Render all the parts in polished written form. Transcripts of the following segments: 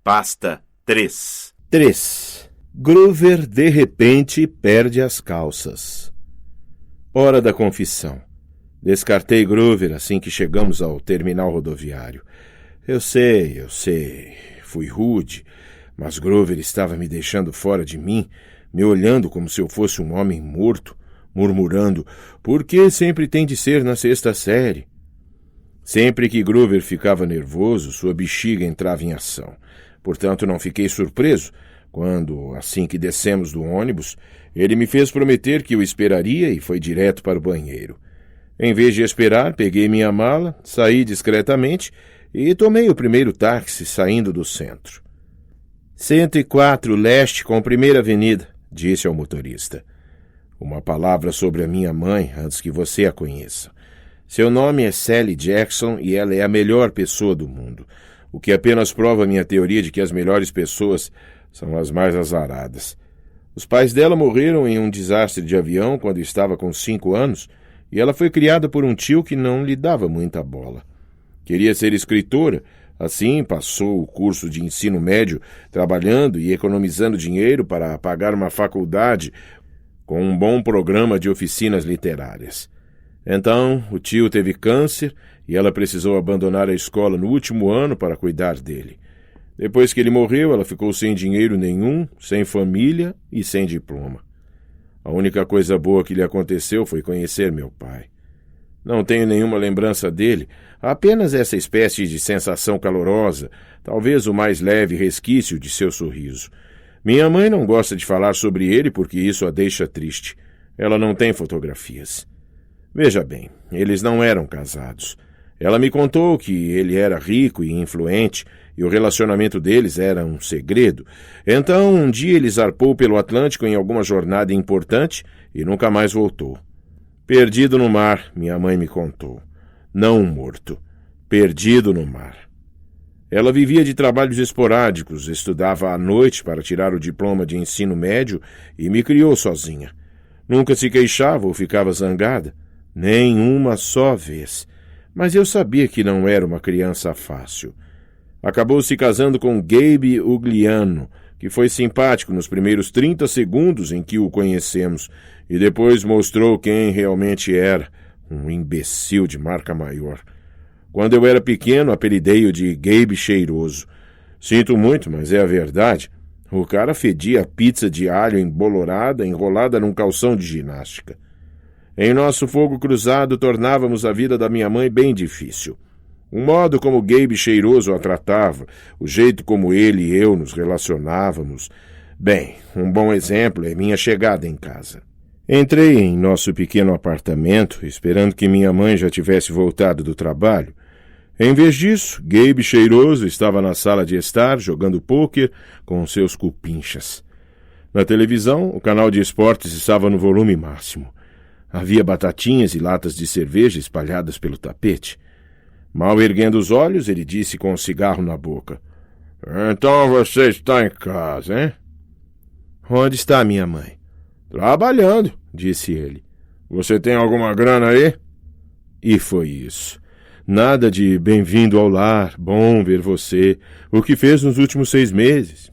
Pasta 3. 3. Groover de repente perde as calças. Hora da confissão. Descartei Groover assim que chegamos ao terminal rodoviário. Eu sei. Fui rude, mas Groover estava me deixando fora de mim, me olhando como se eu fosse um homem morto, murmurando: por que sempre tem de ser na 6ª série? Sempre que Groover ficava nervoso, sua bexiga entrava em ação. Portanto, não fiquei surpreso quando, assim que descemos do ônibus, ele me fez prometer que o esperaria e foi direto para o banheiro. Em vez de esperar, peguei minha mala, saí discretamente e tomei o primeiro táxi saindo do centro. 104 leste com 1ª Avenida, disse ao motorista. Uma palavra sobre a minha mãe antes que você a conheça. Seu nome é Sally Jackson e ela é a melhor pessoa do mundo, o que apenas prova minha teoria de que as melhores pessoas são as mais azaradas. Os pais dela morreram em um desastre de avião quando estava com 5 anos e ela foi criada por um tio que não lhe dava muita bola. Queria ser escritora, assim passou o curso de ensino médio trabalhando e economizando dinheiro para pagar uma faculdade com um bom programa de oficinas literárias. Então, o tio teve câncer e ela precisou abandonar a escola no último ano para cuidar dele. Depois que ele morreu, ela ficou sem dinheiro nenhum, sem família e sem diploma. A única coisa boa que lhe aconteceu foi conhecer meu pai. Não tenho nenhuma lembrança dele, apenas essa espécie de sensação calorosa, talvez o mais leve resquício de seu sorriso. Minha mãe não gosta de falar sobre ele porque isso a deixa triste. Ela não tem fotografias. Veja bem, eles não eram casados. Ela me contou que ele era rico e influente e o relacionamento deles era um segredo. Então, um dia ele zarpou pelo Atlântico em alguma jornada importante e nunca mais voltou. Perdido no mar, minha mãe me contou. Não morto. Perdido no mar. Ela vivia de trabalhos esporádicos, estudava à noite para tirar o diploma de ensino médio e me criou sozinha. Nunca se queixava ou ficava zangada. Nem uma só vez. Mas eu sabia que não era uma criança fácil. Acabou se casando com Gabe Ugliano, que foi simpático nos primeiros 30 segundos em que o conhecemos, e depois mostrou quem realmente era, um imbecil de marca maior. Quando eu era pequeno, apelidei-o de Gabe Cheiroso. Sinto muito, mas é a verdade. O cara fedia pizza de alho embolorada, enrolada num calção de ginástica. Em nosso fogo cruzado, tornávamos a vida da minha mãe bem difícil. O modo como Gabe Cheiroso a tratava, o jeito como ele e eu nos relacionávamos. Bem, um bom exemplo é minha chegada em casa. Entrei em nosso pequeno apartamento, esperando que minha mãe já tivesse voltado do trabalho. Em vez disso, Gabe Cheiroso estava na sala de estar, jogando pôquer com seus cupinchas. Na televisão, o canal de esportes estava no volume máximo. Havia batatinhas e latas de cerveja espalhadas pelo tapete. Mal erguendo os olhos, ele disse com um cigarro na boca: Então você está em casa, hein? Onde está minha mãe? Trabalhando, disse ele. Você tem alguma grana aí? E foi isso. Nada de bem-vindo ao lar, bom ver você, o que fez nos últimos 6 meses.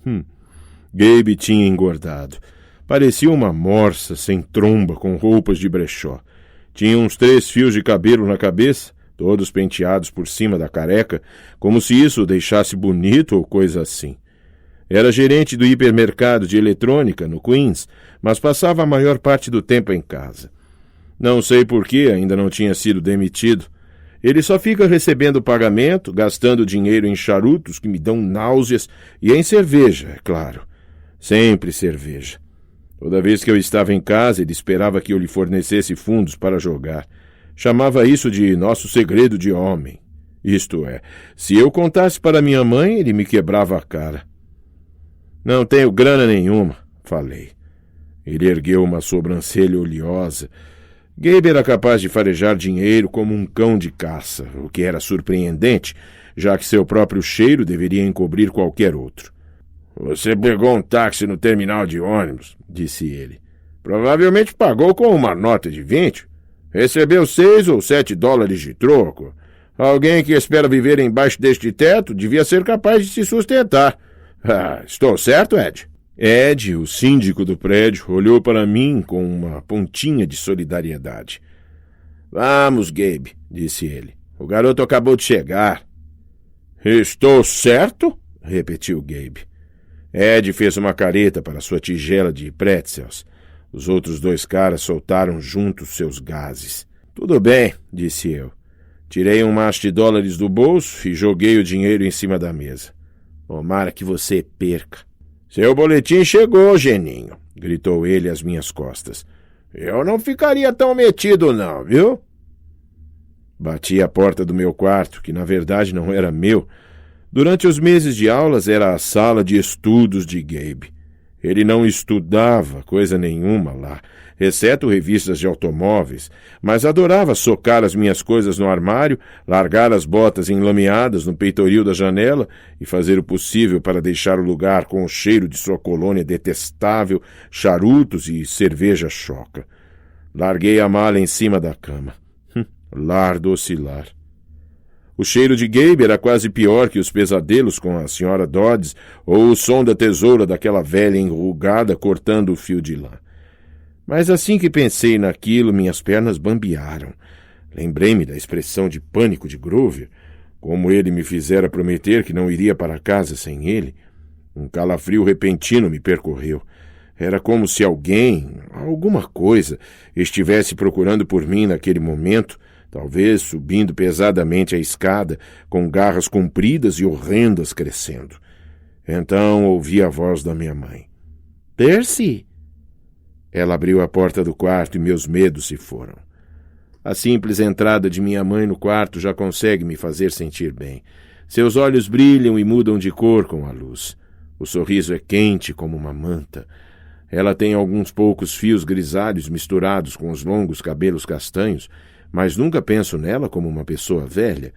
Gabe tinha engordado. Parecia uma morsa sem tromba com roupas de brechó. Tinha uns 3 fios de cabelo na cabeça, todos penteados por cima da careca, como se isso o deixasse bonito ou coisa assim. Era gerente do hipermercado de eletrônica no Queens, mas passava a maior parte do tempo em casa. Não sei por que ainda não tinha sido demitido. Ele só fica recebendo pagamento, gastando dinheiro em charutos que me dão náuseas e em cerveja, é claro. Sempre cerveja. Toda vez que eu estava em casa, ele esperava que eu lhe fornecesse fundos para jogar. Chamava isso de nosso segredo de homem. Isto é, se eu contasse para minha mãe, ele me quebrava a cara. Não tenho grana nenhuma, falei. Ele ergueu uma sobrancelha oleosa. Gabe era capaz de farejar dinheiro como um cão de caça, o que era surpreendente, já que seu próprio cheiro deveria encobrir qualquer outro. Você pegou um táxi no terminal de ônibus, disse ele. Provavelmente pagou com uma nota de 20. Recebeu 6 ou 7 dólares de troco. Alguém que espera viver embaixo deste teto devia ser capaz de se sustentar. Estou certo, Ed? Ed, o síndico do prédio, olhou para mim com uma pontinha de solidariedade. Vamos, Gabe, disse ele. O garoto acabou de chegar. Estou certo? Repetiu Gabe. Ed fez uma careta para sua tigela de pretzels. Os outros dois caras soltaram juntos seus gases. Tudo bem, disse eu. Tirei um maço de dólares do bolso e joguei o dinheiro em cima da mesa. Tomara que você perca. Seu boletim chegou, geninho, gritou ele às minhas costas. Eu não ficaria tão metido não, viu? Bati a porta do meu quarto, que na verdade não era meu. Durante os meses de aulas era a sala de estudos de Gabe. Ele não estudava coisa nenhuma lá, exceto revistas de automóveis, mas adorava socar as minhas coisas no armário, largar as botas enlameadas no peitoril da janela e fazer o possível para deixar o lugar com o cheiro de sua colônia detestável, charutos e cerveja choca. Larguei a mala em cima da cama. Lar do oscilar. O cheiro de Gabe era quase pior que os pesadelos com a senhora Dodds ou o som da tesoura daquela velha enrugada cortando o fio de lã. Mas assim que pensei naquilo, minhas pernas bambearam. Lembrei-me da expressão de pânico de Grover, como ele me fizera prometer que não iria para casa sem ele. Um calafrio repentino me percorreu. Era como se alguém, alguma coisa, estivesse procurando por mim naquele momento, talvez subindo pesadamente a escada, com garras compridas e horrendas crescendo. Então ouvi a voz da minha mãe. — Percy! Ela abriu a porta do quarto e meus medos se foram. A simples entrada de minha mãe no quarto já consegue me fazer sentir bem. Seus olhos brilham e mudam de cor com a luz. O sorriso é quente como uma manta. Ela tem alguns poucos fios grisalhos misturados com os longos cabelos castanhos, mas nunca penso nela como uma pessoa velha.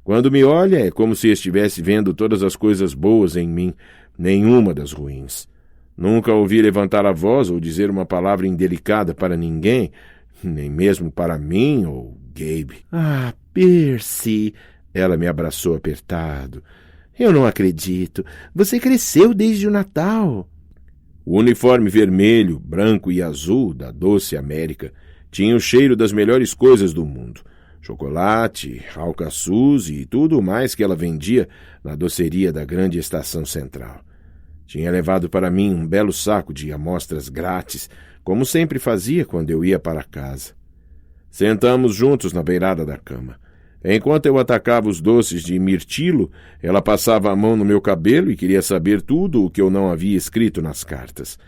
Quando me olha, é como se estivesse vendo todas as coisas boas em mim, nenhuma das ruins. Nunca ouvi levantar a voz ou dizer uma palavra indelicada para ninguém, nem mesmo para mim ou Gabe. — Ah, Percy! Ela me abraçou apertado. — Eu não acredito. Você cresceu desde o Natal. O uniforme vermelho, branco e azul da Doce América tinha o cheiro das melhores coisas do mundo. Chocolate, alcaçuz e tudo mais que ela vendia na doceria da grande estação central. Tinha levado para mim um belo saco de amostras grátis, como sempre fazia quando eu ia para casa. Sentamos juntos na beirada da cama. Enquanto eu atacava os doces de mirtilo, ela passava a mão no meu cabelo e queria saber tudo o que eu não havia escrito nas cartas.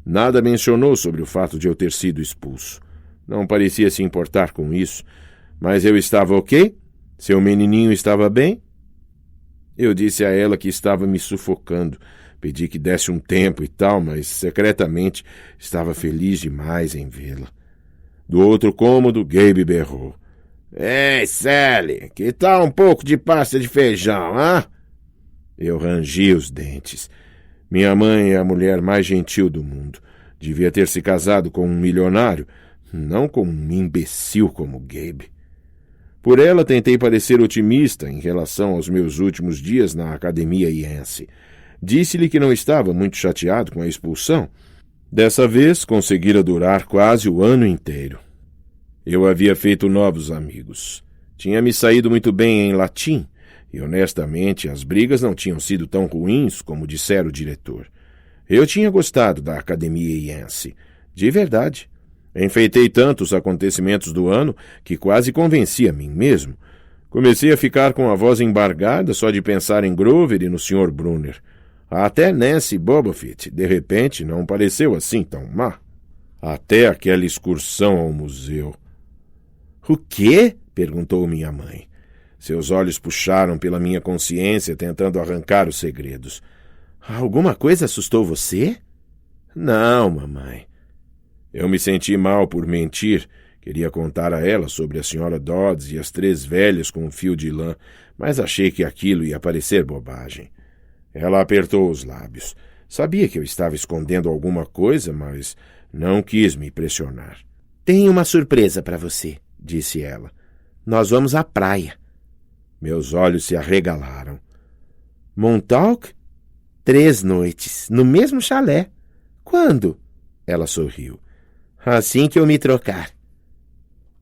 Nada mencionou sobre o fato de eu ter sido expulso. Não parecia se importar com isso. Mas eu estava ok? Seu menininho estava bem? Eu disse a ela que estava me sufocando. Pedi que desse um tempo e tal, mas secretamente estava feliz demais em vê-la. Do outro cômodo, Gabe berrou. — Ei, Sally, que tal um pouco de pasta de feijão, hã? Eu rangi os dentes. Minha mãe é a mulher mais gentil do mundo. Devia ter se casado com um milionário, não com um imbecil como Gabe. Por ela tentei parecer otimista em relação aos meus últimos dias na academia Yancey. Disse-lhe que não estava muito chateado com a expulsão. Dessa vez conseguira durar quase o ano inteiro. Eu havia feito novos amigos. Tinha me saído muito bem em latim, e honestamente as brigas não tinham sido tão ruins como dissera o diretor. Eu tinha gostado da academia Yancey, de verdade. Enfeitei tanto os acontecimentos do ano que quase convenci a mim mesmo. Comecei a ficar com a voz embargada só de pensar em Grover e no Sr. Brunner. Até Nancy Bobofit, de repente, não pareceu assim tão má. Até aquela excursão ao museu. — O quê? — perguntou minha mãe. Seus olhos puxaram pela minha consciência, tentando arrancar os segredos. — Alguma coisa assustou você? — Não, mamãe. Eu me senti mal por mentir. Queria contar a ela sobre a senhora Dodds e as 3 velhas com um fio de lã, mas achei que aquilo ia parecer bobagem. Ela apertou os lábios. Sabia que eu estava escondendo alguma coisa, mas não quis me pressionar. — Tenho uma surpresa para você, disse ela. — Nós vamos à praia. Meus olhos se arregalaram. — Montauk? 3 noites, no mesmo chalé. Quando? Ela sorriu. Assim que eu me trocar.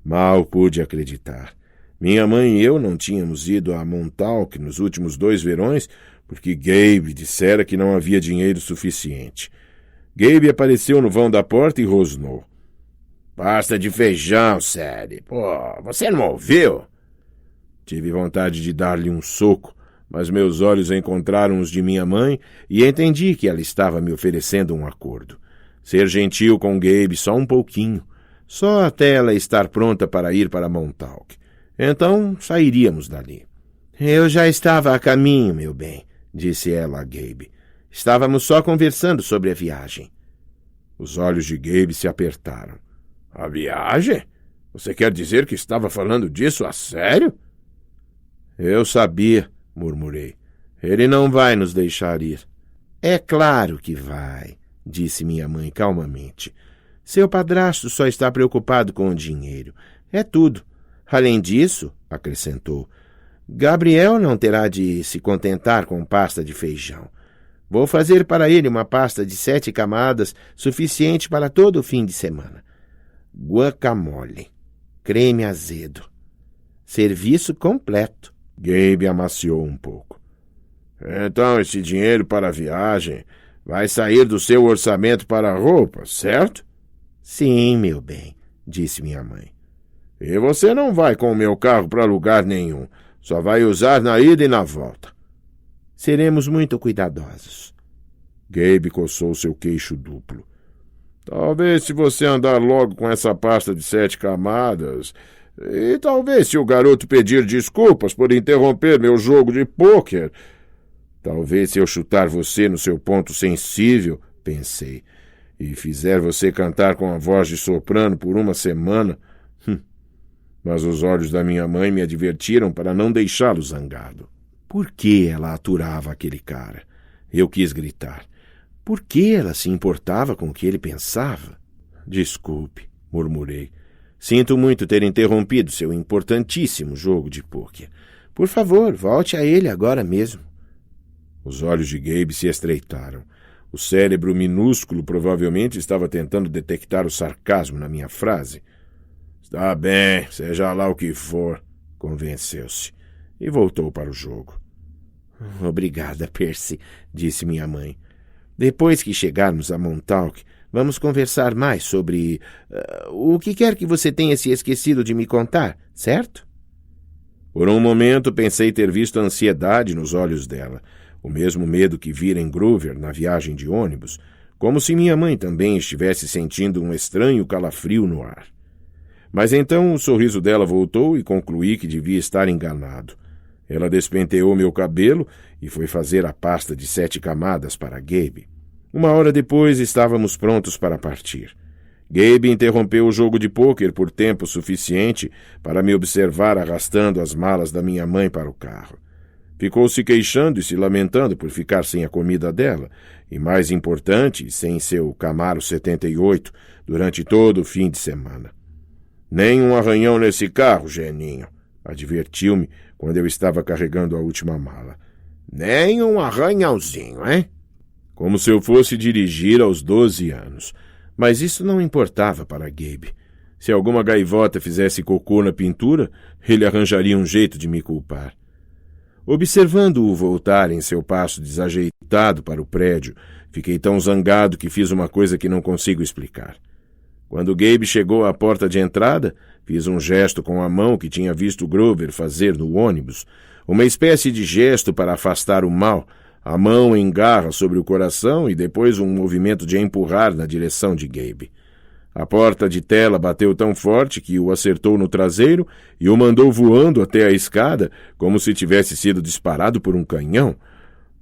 Mal pude acreditar. Minha mãe e eu não tínhamos ido a Montauk nos últimos 2 verões porque Gabe dissera que não havia dinheiro suficiente. Gabe apareceu no vão da porta e rosnou. Pasta de feijão, Sally. Pô, você não ouviu? Tive vontade de dar-lhe um soco, mas meus olhos encontraram os de minha mãe e entendi que ela estava me oferecendo um acordo. Ser gentil com Gabe só um pouquinho, só até ela estar pronta para ir para Montauk. Então sairíamos dali. Eu já estava a caminho, meu bem, disse ela a Gabe. Estávamos só conversando sobre a viagem. Os olhos de Gabe se apertaram. A viagem? Você quer dizer que estava falando disso a sério? Eu sabia, murmurei. Ele não vai nos deixar ir. É claro que vai, disse minha mãe calmamente. Seu padrasto só está preocupado com o dinheiro. É tudo. Além disso, acrescentou, Gabriel não terá de se contentar com pasta de feijão. Vou fazer para ele uma pasta de 7 camadas, suficiente para todo o fim de semana. Guacamole, creme azedo. Serviço completo. Gabe amaciou um pouco. Então esse dinheiro para a viagem vai sair do seu orçamento para a roupa, certo? Sim, meu bem, disse minha mãe. E você não vai com o meu carro para lugar nenhum. Só vai usar na ida e na volta. Seremos muito cuidadosos. Gabe coçou seu queixo duplo. Talvez se você andar logo com essa pasta de 7 camadas... E talvez se o garoto pedir desculpas por interromper meu jogo de pôquer... Talvez se eu chutar você no seu ponto sensível, pensei, e fizer você cantar com a voz de soprano por uma semana... Mas os olhos da minha mãe me advertiram para não deixá-lo zangado. Por que ela aturava aquele cara? Eu quis gritar. Por que ela se importava com o que ele pensava? Desculpe, murmurei. Sinto muito ter interrompido seu importantíssimo jogo de pôquer. Por favor, volte a ele agora mesmo. Os olhos de Gabe se estreitaram. O cérebro minúsculo provavelmente estava tentando detectar o sarcasmo na minha frase. Está bem, seja lá o que for, convenceu-se, e voltou para o jogo. Obrigada, Percy, disse minha mãe. Depois que chegarmos a Montauk, vamos conversar mais sobre o que quer que você tenha se esquecido de me contar, certo? Por um momento pensei ter visto a ansiedade nos olhos dela, o mesmo medo que vira em Groover na viagem de ônibus, como se minha mãe também estivesse sentindo um estranho calafrio no ar. Mas então o sorriso dela voltou e concluí que devia estar enganado. Ela despenteou meu cabelo e foi fazer a pasta de 7 camadas para Gabe. 1 hora depois estávamos prontos para partir. Gabe interrompeu o jogo de pôquer por tempo suficiente para me observar arrastando as malas da minha mãe para o carro. Ficou se queixando e se lamentando por ficar sem a comida dela, e mais importante, sem seu Camaro 78 durante todo o fim de semana. Nem um arranhão nesse carro, Geninho, advertiu-me quando eu estava carregando a última mala. Nem um arranhãozinho, hein? Como se eu fosse dirigir aos 12 anos. Mas isso não importava para Gabe. Se alguma gaivota fizesse cocô na pintura, ele arranjaria um jeito de me culpar. Observando-o voltar em seu passo desajeitado para o prédio, fiquei tão zangado que fiz uma coisa que não consigo explicar. Quando Gabe chegou à porta de entrada, fiz um gesto com a mão que tinha visto Groover fazer no ônibus, uma espécie de gesto para afastar o mal, a mão em garra sobre o coração e depois um movimento de empurrar na direção de Gabe. A porta de tela bateu tão forte que o acertou no traseiro e o mandou voando até a escada, como se tivesse sido disparado por um canhão.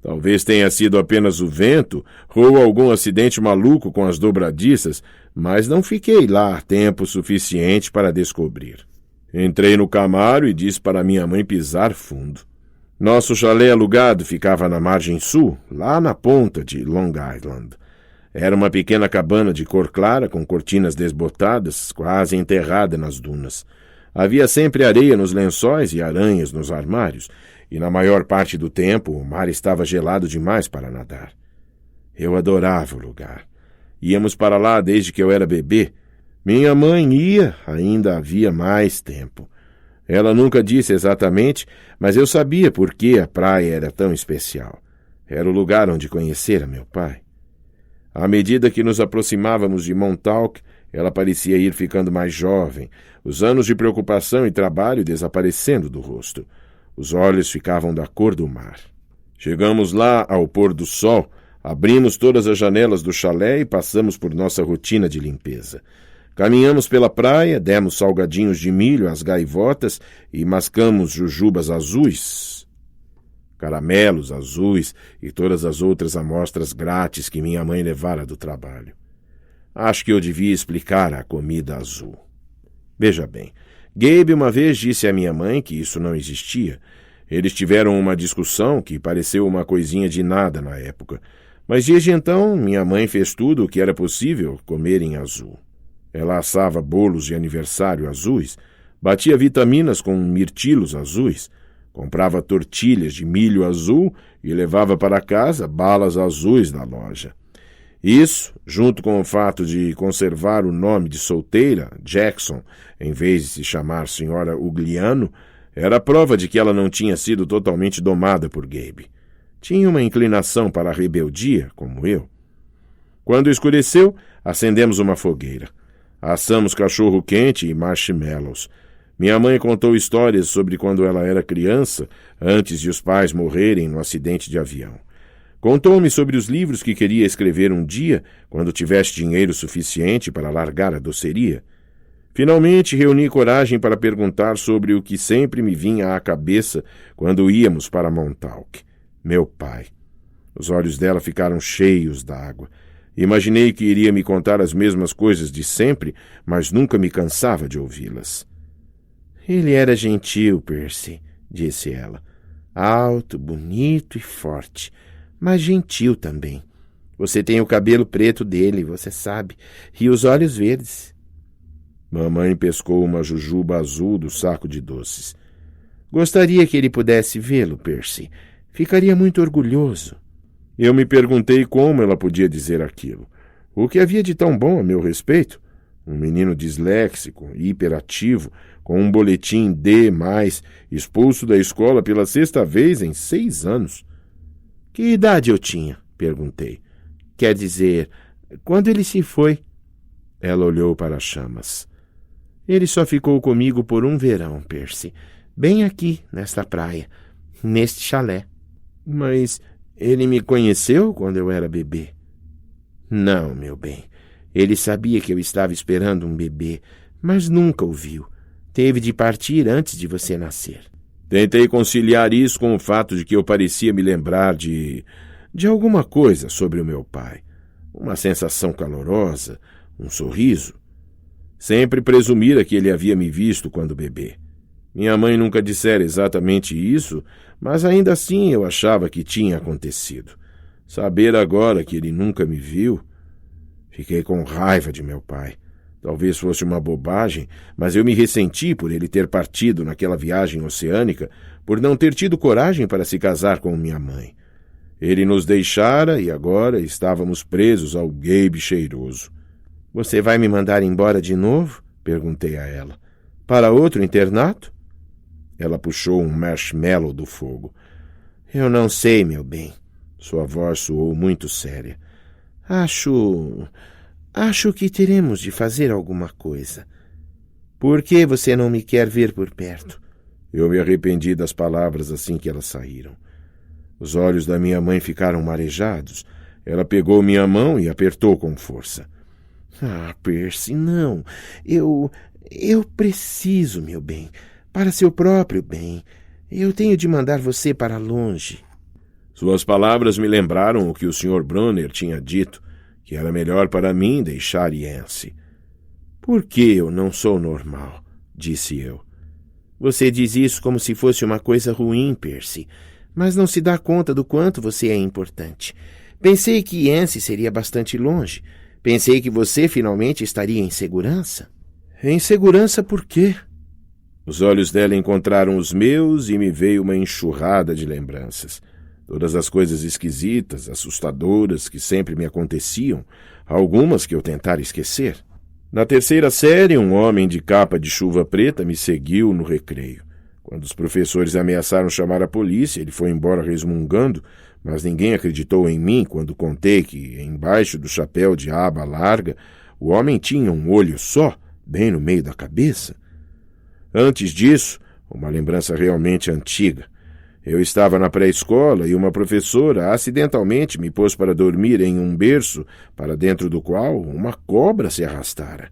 Talvez tenha sido apenas o vento ou algum acidente maluco com as dobradiças, mas não fiquei lá tempo suficiente para descobrir. Entrei no Camaro e disse para minha mãe pisar fundo. Nosso chalé alugado ficava na margem sul, lá na ponta de Long Island. Era uma pequena cabana de cor clara com cortinas desbotadas, quase enterrada nas dunas. Havia sempre areia nos lençóis e aranhas nos armários, e na maior parte do tempo o mar estava gelado demais para nadar. Eu adorava o lugar. Íamos para lá desde que eu era bebê. Minha mãe ia ainda havia mais tempo. Ela nunca disse exatamente, mas eu sabia por que a praia era tão especial. Era o lugar onde conhecera meu pai. À medida que nos aproximávamos de Montauk, ela parecia ir ficando mais jovem, os anos de preocupação e trabalho desaparecendo do rosto. Os olhos ficavam da cor do mar. Chegamos lá ao pôr do sol, abrimos todas as janelas do chalé e passamos por nossa rotina de limpeza. Caminhamos pela praia, demos salgadinhos de milho às gaivotas e mascamos jujubas azuis, caramelos azuis e todas as outras amostras grátis que minha mãe levara do trabalho. Acho que eu devia explicar a comida azul. Veja bem, Gabe uma vez disse à minha mãe que isso não existia. Eles tiveram uma discussão que pareceu uma coisinha de nada na época, mas desde então minha mãe fez tudo o que era possível comer em azul. Ela assava bolos de aniversário azuis, batia vitaminas com mirtilos azuis, comprava tortilhas de milho azul e levava para casa balas azuis da loja. Isso, junto com o fato de conservar o nome de solteira, Jackson, em vez de se chamar Senhora Ugliano, era prova de que ela não tinha sido totalmente domada por Gabe. Tinha uma inclinação para a rebeldia, como eu. Quando escureceu, acendemos uma fogueira. Assamos cachorro-quente e marshmallows. Minha mãe contou histórias sobre quando ela era criança, antes de os pais morrerem no acidente de avião. Contou-me sobre os livros que queria escrever um dia, quando tivesse dinheiro suficiente para largar a doceria. Finalmente reuni coragem para perguntar sobre o que sempre me vinha à cabeça quando íamos para Montauk. Meu pai. Os olhos dela ficaram cheios d'água. Imaginei que iria me contar as mesmas coisas de sempre, mas nunca me cansava de ouvi-las. Ele era gentil, Percy, disse ela. Alto, bonito e forte, mas gentil também. Você tem o cabelo preto dele, você sabe, e os olhos verdes. Mamãe pescou uma jujuba azul do saco de doces. Gostaria que ele pudesse vê-lo, Percy. Ficaria muito orgulhoso. Eu me perguntei como ela podia dizer aquilo. O que havia de tão bom a meu respeito? Um menino disléxico, hiperativo, com um boletim D+, expulso da escola pela 6ª vez em 6 anos. Que idade eu tinha? Perguntei. Quer dizer, quando ele se foi? Ela olhou para as chamas. Ele só ficou comigo por um verão, Percy. Bem aqui, nesta praia, neste chalé. Mas ele me conheceu quando eu era bebê? Não, meu bem. Ele sabia que eu estava esperando um bebê, mas nunca o viu. Teve de partir antes de você nascer. Tentei conciliar isso com o fato de que eu parecia me lembrar de alguma coisa sobre o meu pai. Uma sensação calorosa, um sorriso. Sempre presumira que ele havia me visto quando bebê. Minha mãe nunca dissera exatamente isso, mas ainda assim eu achava que tinha acontecido. Saber agora que ele nunca me viu... Fiquei com raiva de meu pai. Talvez fosse uma bobagem, mas eu me ressenti por ele ter partido naquela viagem oceânica, por não ter tido coragem para se casar com minha mãe. Ele nos deixara e agora estávamos presos ao Gabe cheiroso. — Você vai me mandar embora de novo? — perguntei a ela. — Para outro internato? Ela puxou um marshmallow do fogo. — Eu não sei, meu bem. Sua voz soou muito séria. Acho que teremos de fazer alguma coisa. Por que você não me quer ver por perto? Eu me arrependi das palavras assim que elas saíram. Os olhos da minha mãe ficaram marejados. Ela pegou minha mão e apertou com força. Percy, não. Eu preciso, meu bem. Para seu próprio bem. Eu tenho de mandar você para longe. Suas palavras me lembraram o que o Sr. Brunner tinha dito, que era melhor para mim deixar Yancey. Por que eu não sou normal? Disse eu. Você diz isso como se fosse uma coisa ruim, Percy, mas não se dá conta do quanto você é importante. Pensei que Yancey seria bastante longe. Pensei que você finalmente estaria em segurança. Em segurança por quê? Os olhos dela encontraram os meus e me veio uma enxurrada de lembranças. Todas as coisas esquisitas, assustadoras que sempre me aconteciam, algumas que eu tentara esquecer. Na terceira série, um homem de capa de chuva preta me seguiu no recreio. Quando os professores ameaçaram chamar a polícia, ele foi embora resmungando, mas ninguém acreditou em mim quando contei que, embaixo do chapéu de aba larga, o homem tinha um olho só, bem no meio da cabeça. Antes disso, uma lembrança realmente antiga. Eu estava na pré-escola e uma professora acidentalmente me pôs para dormir em um berço para dentro do qual uma cobra se arrastara.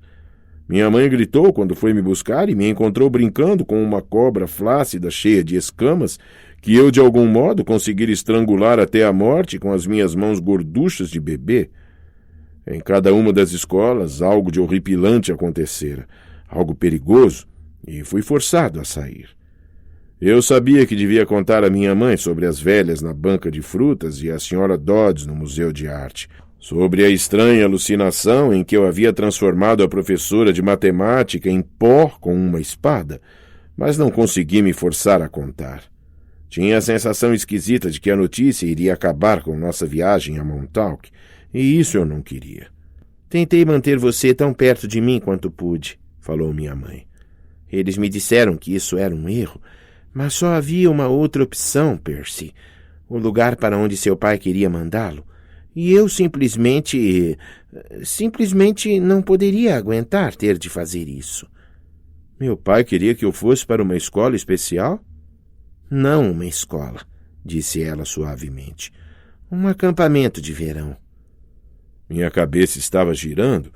Minha mãe gritou quando foi me buscar e me encontrou brincando com uma cobra flácida cheia de escamas que eu de algum modo conseguira estrangular até a morte com as minhas mãos gorduchas de bebê. Em cada uma das escolas algo de horripilante acontecera, algo perigoso, e fui forçado a sair. Eu sabia que devia contar à minha mãe sobre as velhas na banca de frutas e a senhora Dodds no Museu de Arte, sobre a estranha alucinação em que eu havia transformado a professora de matemática em pó com uma espada, mas não consegui me forçar a contar. Tinha a sensação esquisita de que a notícia iria acabar com nossa viagem a Montauk, e isso eu não queria. Tentei manter você tão perto de mim quanto pude, falou minha mãe. Eles me disseram que isso era um erro, mas só havia uma outra opção, Percy, o lugar para onde seu pai queria mandá-lo, e eu simplesmente não poderia aguentar ter de fazer isso. Meu pai queria que eu fosse para uma escola especial? Não uma escola, disse ela suavemente. Um acampamento de verão. Minha cabeça estava girando.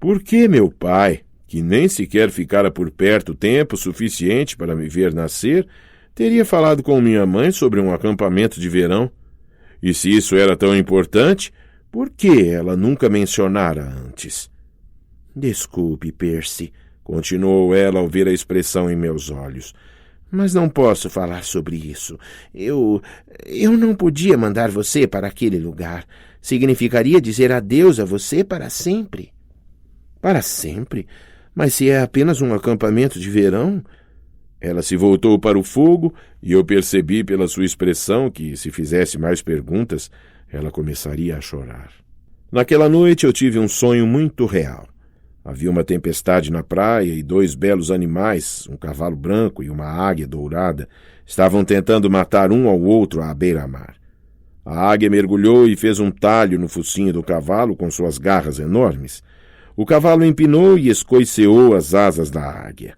Por que meu pai, que nem sequer ficara por perto tempo suficiente para me ver nascer, teria falado com minha mãe sobre um acampamento de verão? E se isso era tão importante, por que ela nunca mencionara antes? Desculpe, Percy, continuou ela ao ver a expressão em meus olhos. Mas não posso falar sobre isso. Eu não podia mandar você para aquele lugar. Significaria dizer adeus a você para sempre. Para sempre? Mas se é apenas um acampamento de verão? Ela se voltou para o fogo e eu percebi pela sua expressão que, se fizesse mais perguntas, ela começaria a chorar. Naquela noite eu tive um sonho muito real. Havia uma tempestade na praia e 2 belos animais, um cavalo branco e uma águia dourada, estavam tentando matar um ao outro à beira-mar. A águia mergulhou e fez um talho no focinho do cavalo com suas garras enormes. O cavalo empinou e escoiceou as asas da águia.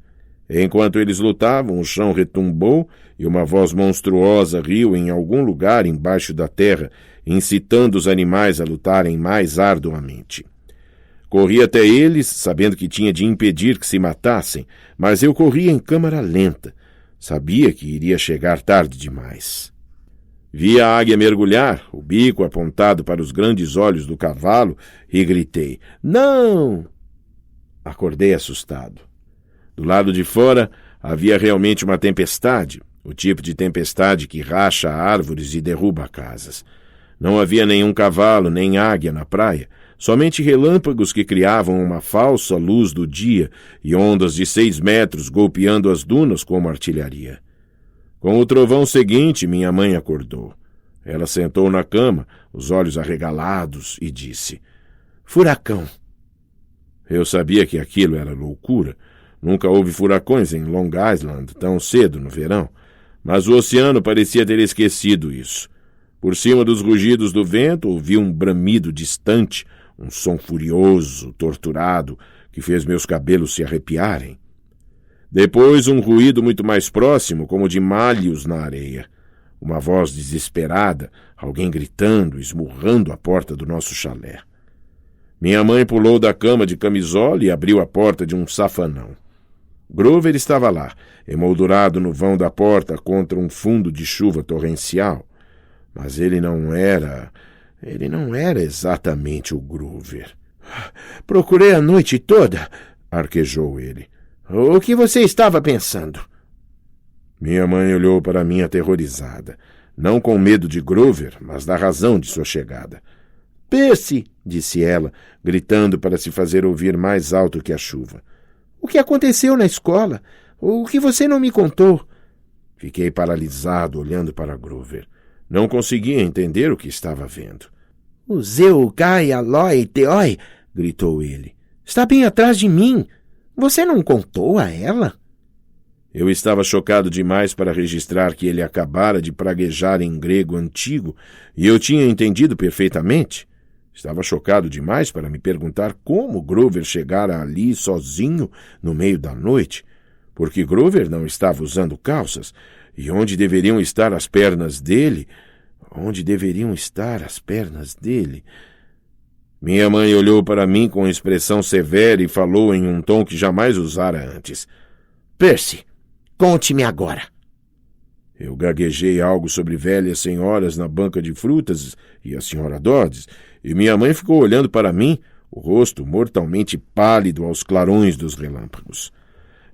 Enquanto eles lutavam, o chão retumbou e uma voz monstruosa riu em algum lugar embaixo da terra, incitando os animais a lutarem mais arduamente. Corri até eles, sabendo que tinha de impedir que se matassem, mas eu corria em câmara lenta. Sabia que iria chegar tarde demais. Vi a águia mergulhar, o bico apontado para os grandes olhos do cavalo, e gritei, "Não!" Acordei assustado. Do lado de fora havia realmente uma tempestade, o tipo de tempestade que racha árvores e derruba casas. Não havia nenhum cavalo nem águia na praia, somente relâmpagos que criavam uma falsa luz do dia e ondas de 6 metros golpeando as dunas como artilharia. Com o trovão seguinte, minha mãe acordou. Ela sentou na cama, os olhos arregalados, e disse, "Furacão." Eu sabia que aquilo era loucura. Nunca houve furacões em Long Island tão cedo no verão, mas o oceano parecia ter esquecido isso. Por cima dos rugidos do vento, ouvi um bramido distante, um som furioso, torturado, que fez meus cabelos se arrepiarem. Depois um ruído muito mais próximo, como de malhos na areia. Uma voz desesperada, alguém gritando, esmurrando a porta do nosso chalé. Minha mãe pulou da cama de camisola e abriu a porta de um safanão. Grover estava lá, emoldurado no vão da porta contra um fundo de chuva torrencial. Mas ele não era exatamente o Grover. "Procurei a noite toda", arquejou ele. "O que você estava pensando?" Minha mãe olhou para mim aterrorizada, não com medo de Grover, mas da razão de sua chegada. "Percy", disse ela, gritando para se fazer ouvir mais alto que a chuva. "O que aconteceu na escola? O que você não me contou? Fiquei paralisado olhando para Groover. Não conseguia entender o que estava vendo. O Zeu, Gai, Aloi, Teoi, gritou ele. Está bem atrás de mim. Você não contou a ela? Eu estava chocado demais para registrar que ele acabara de praguejar em grego antigo e eu tinha entendido perfeitamente. Estava chocado demais para me perguntar como Groover chegara ali sozinho no meio da noite, porque Groover não estava usando calças. E onde deveriam estar as pernas dele? Onde deveriam estar as pernas dele? Minha mãe olhou para mim com expressão severa e falou em um tom que jamais usara antes. Percy, conte-me agora. Eu gaguejei algo sobre velhas senhoras na banca de frutas e a senhora Dodds, e minha mãe ficou olhando para mim, o rosto mortalmente pálido aos clarões dos relâmpagos.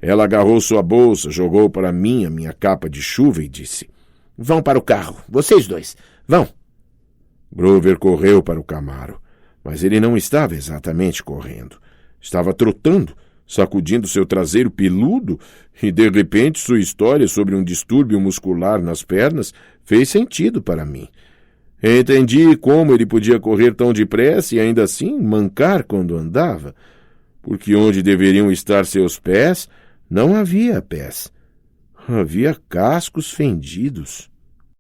Ela agarrou sua bolsa, jogou para mim a minha capa de chuva e disse: Vão para o carro, vocês dois, vão. Groover correu para o Camaro, mas ele não estava exatamente correndo. Estava trotando, sacudindo seu traseiro peludo, e de repente sua história sobre um distúrbio muscular nas pernas fez sentido para mim. Entendi como ele podia correr tão depressa e ainda assim mancar quando andava, porque onde deveriam estar seus pés, não havia pés. Havia cascos fendidos.